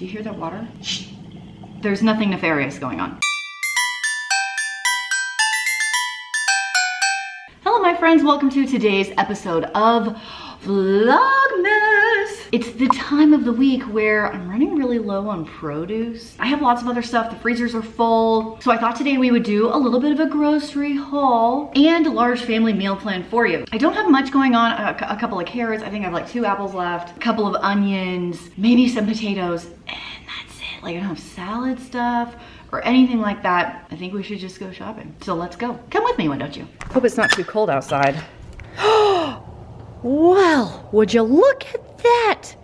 Do you hear that water? Shh. There's nothing nefarious going on. Hello my friends, welcome to today's episode of Vlogmas. It's the time of the week where I'm running really low on produce. I have lots of other stuff, the freezers are full. So I thought today we would do a little bit of a grocery haul and a large family meal plan for you. I don't have much going on, a couple of carrots, I think I have like 2 apples left, a couple of onions, maybe some potatoes, and that's it. Like I don't have salad stuff or anything like that. I think we should just go shopping. So let's go. Come with me, why don't you? Hope it's not too cold outside. Well, would you look at that?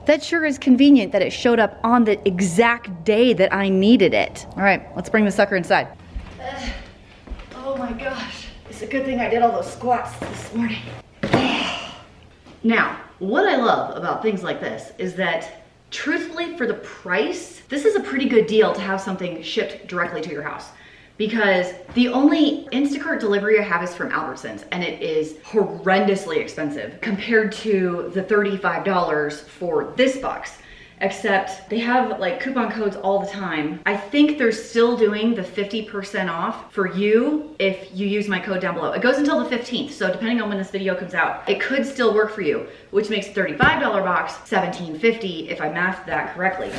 That sure is convenient that it showed up on the exact day that I needed it. All right, let's bring the sucker inside. Oh my gosh. It's a good thing I did all those squats this morning. Now, what I love about things like this is that truthfully, for the price, this is a pretty good deal to have something shipped directly to your house. Because the only Instacart delivery I have is from Albertsons, and it is horrendously expensive compared to the $35 for this box. Except they have like coupon codes all the time. I think they're still doing the 50% off for you if you use my code down below. It goes until the 15th, so depending on when this video comes out, it could still work for you, which makes a $35 box $17.50 if I mathed that correctly.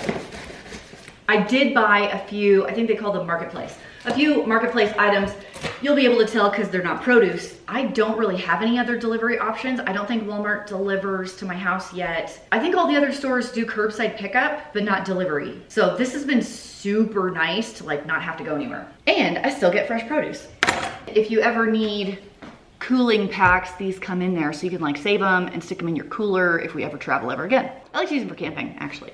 I did buy a few, I think they call them marketplace. A few marketplace items. You'll be able to tell because they're not produce. I don't really have any other delivery options. I don't think Walmart delivers to my house yet. I think all the other stores do curbside pickup, but not delivery. So this has been super nice to like not have to go anywhere. And I still get fresh produce. If you ever need cooling packs, these come in there so you can like save them and stick them in your cooler if we ever travel ever again. I like to use them for camping, actually.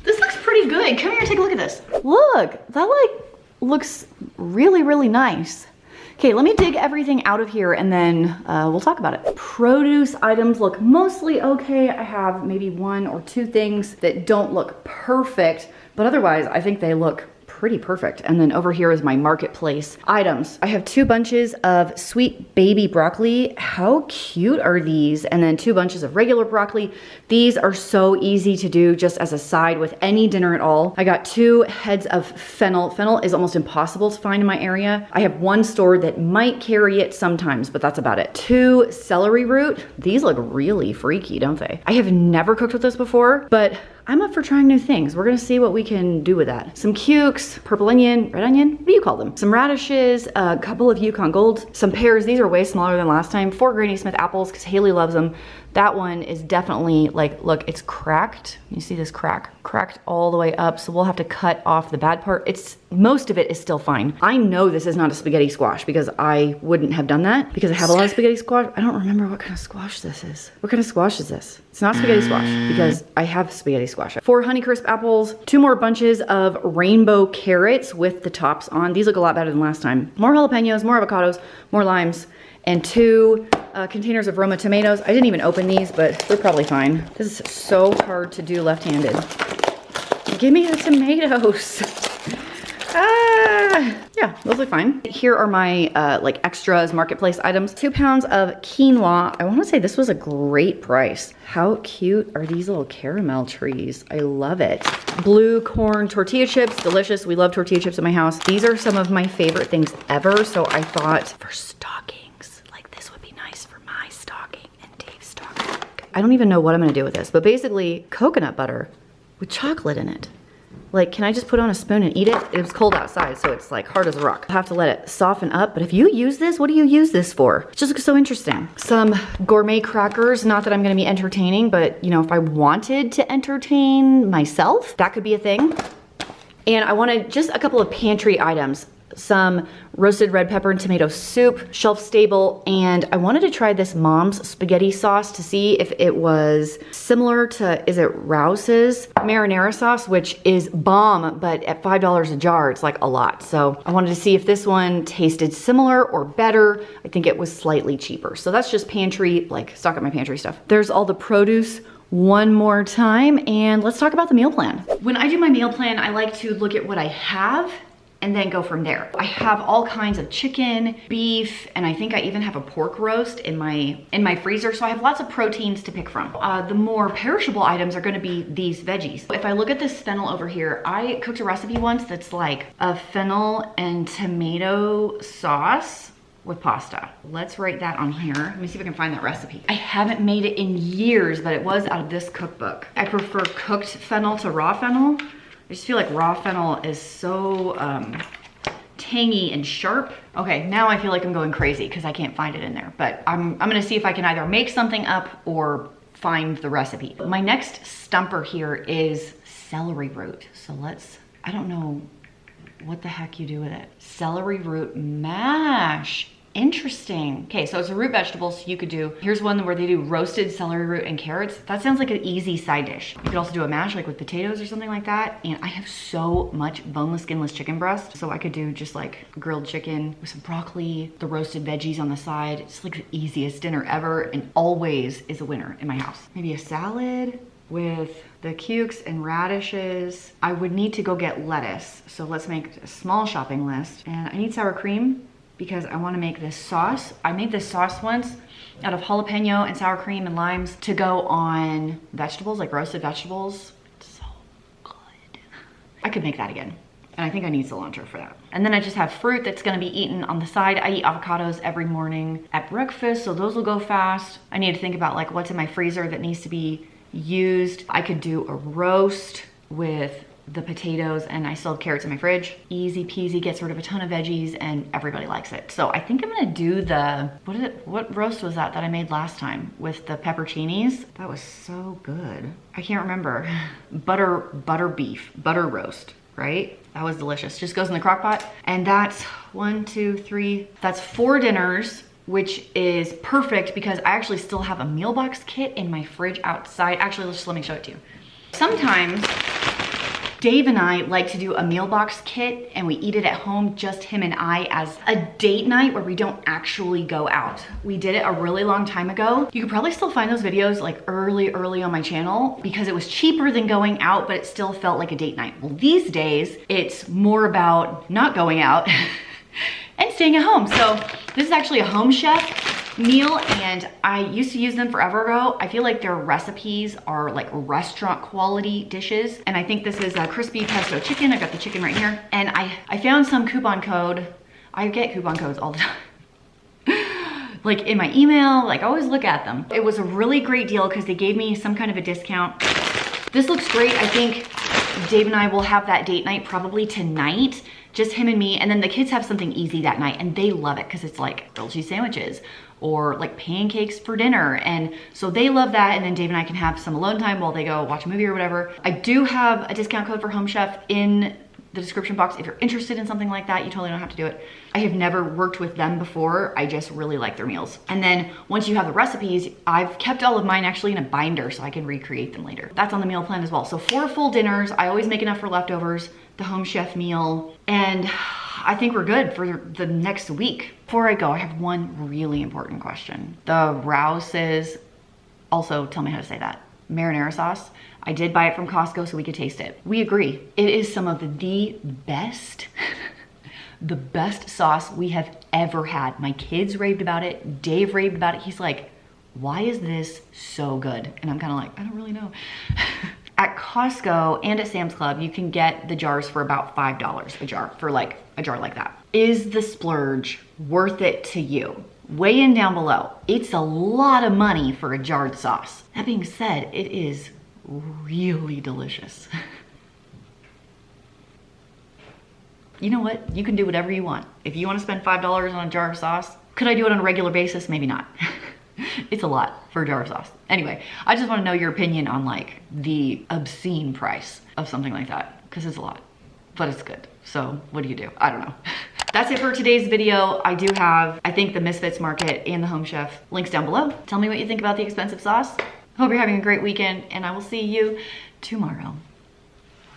This looks pretty good. Come here, take a look at this. Look, that like looks really, really nice. Okay, let me dig everything out of here and then we'll talk about it. Produce items look mostly okay. I have maybe 1 or 2 things that don't look perfect, but otherwise I think they look pretty perfect. And then over here is my marketplace items. I have 2 bunches of sweet baby broccoli. How cute are these? And then 2 bunches of regular broccoli. These are so easy to do just as a side with any dinner at all. I got 2 heads of fennel. Fennel is almost impossible to find in my area. I have 1 store that might carry it sometimes, but that's about it. 2 celery root. These look really freaky, don't they? I have never cooked with this before, but I'm up for trying new things. We're gonna see what we can do with that. Some cukes, purple onion, red onion, what do you call them? Some radishes, a couple of Yukon Golds, some pears. These are way smaller than last time. 4 Granny Smith apples, because Haley loves them. That one is definitely like, look, it's cracked. You see this cracked all the way up. So we'll have to cut off the bad part. Most of it is still fine. I know this is not a spaghetti squash because I wouldn't have done that because I have a lot of spaghetti squash. I don't remember what kind of squash this is. What kind of squash is this? It's not spaghetti squash because I have spaghetti squash. 4 Honeycrisp apples, 2 more bunches of rainbow carrots with the tops on. These look a lot better than last time. More jalapenos, more avocados, more limes, and 2 containers of Roma tomatoes. I didn't even open these, but they're probably fine. This is so hard to do left-handed. Give me the tomatoes. Yeah, those look fine. Here are my like extras marketplace items. 2 pounds of quinoa. I want to say this was a great price. How cute are these little caramel trees? I love it. Blue corn tortilla chips, delicious. We love tortilla chips at my house. These are some of my favorite things ever. So I thought for stockings, like this would be nice for my stocking and Dave's stocking. I don't even know what I'm gonna do with this, but basically coconut butter with chocolate in it. Like, can I just put on a spoon and eat it? It was cold outside, so it's like hard as a rock. I'll have to let it soften up, but if you use this, what do you use this for? It just looks so interesting. Some gourmet crackers, not that I'm gonna be entertaining, but you know, if I wanted to entertain myself, that could be a thing. And I wanted just a couple of pantry items. Some roasted red pepper and tomato soup, shelf stable, and I wanted to try this Mom's spaghetti sauce to see if it was similar to, is it Rouse's marinara sauce, which is bomb, but at $5 a jar, it's like a lot. So I wanted to see if this one tasted similar or better. I think it was slightly cheaper. So that's just pantry, like stock up my pantry stuff. There's all the produce one more time, and let's talk about the meal plan. When I do my meal plan, I like to look at what I have and then go from there. I have all kinds of chicken, beef, and I think I even have a pork roast in my freezer, so I have lots of proteins to pick from. The more perishable items are gonna be these veggies. If I look at this fennel over here, I cooked a recipe once that's like a fennel and tomato sauce with pasta. Let's write that on here. Let me see if I can find that recipe. I haven't made it in years, but it was out of this cookbook. I prefer cooked fennel to raw fennel. I just feel like raw fennel is so tangy and sharp. Okay, now I feel like I'm going crazy because I can't find it in there, but I'm gonna see if I can either make something up or find the recipe. My next stumper here is celery root. So I don't know what the heck you do with it. Celery root mash. Interesting. Okay, so it's a root vegetable, so you could do, here's one where they do roasted celery root and carrots. That sounds like an easy side dish. You could also do a mash like with potatoes or something like that. And I have so much boneless, skinless chicken breast, so I could do just like grilled chicken with some broccoli, the roasted veggies on the side. It's like the easiest dinner ever and always is a winner in my house. Maybe a salad with the cukes and radishes. I would need to go get lettuce, so let's make a small shopping list. And I need sour cream because I want to make this sauce. I made this sauce once out of jalapeno and sour cream and limes to go on vegetables, like roasted vegetables. It's so good. I could make that again. And I think I need cilantro for that. And then I just have fruit that's gonna be eaten on the side. I eat avocados every morning at breakfast, so those will go fast. I need to think about like what's in my freezer that needs to be used. I could do a roast with the potatoes, and I still have carrots in my fridge. Easy peasy, gets rid of a ton of veggies and everybody likes it. So I think I'm gonna do what roast was that I made last time with the pepperoncinis? That was so good. I can't remember. Butter roast, right? That was delicious. Just goes in the crock pot. And that's 1, 2, 3, that's 4 dinners, which is perfect because I actually still have a meal box kit in my fridge outside. Actually, let me show it to you. Sometimes Dave and I like to do a meal box kit and we eat it at home, just him and I, as a date night where we don't actually go out. We did it a really long time ago. You could probably still find those videos like early on my channel because it was cheaper than going out, but it still felt like a date night. Well, these days it's more about not going out and staying at home. So this is actually a Home Chef meal and I used to use them forever ago. I feel like their recipes are like restaurant quality dishes. And I think this is a crispy pesto chicken. I got the chicken right here. And I found some coupon code. I get coupon codes all the time. Like in my email, like I always look at them. It was a really great deal because they gave me some kind of a discount. This looks great. I think Dave and I will have that date night probably tonight. Just him and me, and then the kids have something easy that night and they love it because it's like grilled cheese sandwiches or like pancakes for dinner, and so they love that. And then Dave and I can have some alone time while they go watch a movie or whatever. I do have a discount code for Home Chef in the description box if you're interested in something like that. You totally don't have to do it. I have never worked with them before. I just really like their meals. And then once you have the recipes, I've kept all of mine actually in a binder so I can recreate them later. That's on the meal plan as well. So 4 full dinners. I always make enough for leftovers, the Home Chef meal, and I think we're good for the next week. Before I go, I have one really important question. The Rouse's, also tell me how to say that, marinara sauce. I did buy it from Costco so we could taste it. We agree. It is some of the best, the best sauce we have ever had. My kids raved about it. Dave raved about it. He's like, why is this so good? And I'm kind of like, I don't really know. At Costco and at Sam's Club, you can get the jars for about $5 a jar, for like a jar like that. Is the splurge worth it to you? Weigh in down below. It's a lot of money for a jarred sauce. That being said, it is really delicious. You know what? You can do whatever you want. If you want to spend $5 on a jar of sauce, could I do it on a regular basis? Maybe not. It's a lot for a jar of sauce. Anyway, I just want to know your opinion on like the obscene price of something like that, because it's a lot, but it's good. So what do you do? I don't know. That's it for today's video. I do have, I think, the Misfits Market and the Home Chef links down below. Tell me what you think about the expensive sauce. Hope you're having a great weekend, and I will see you tomorrow.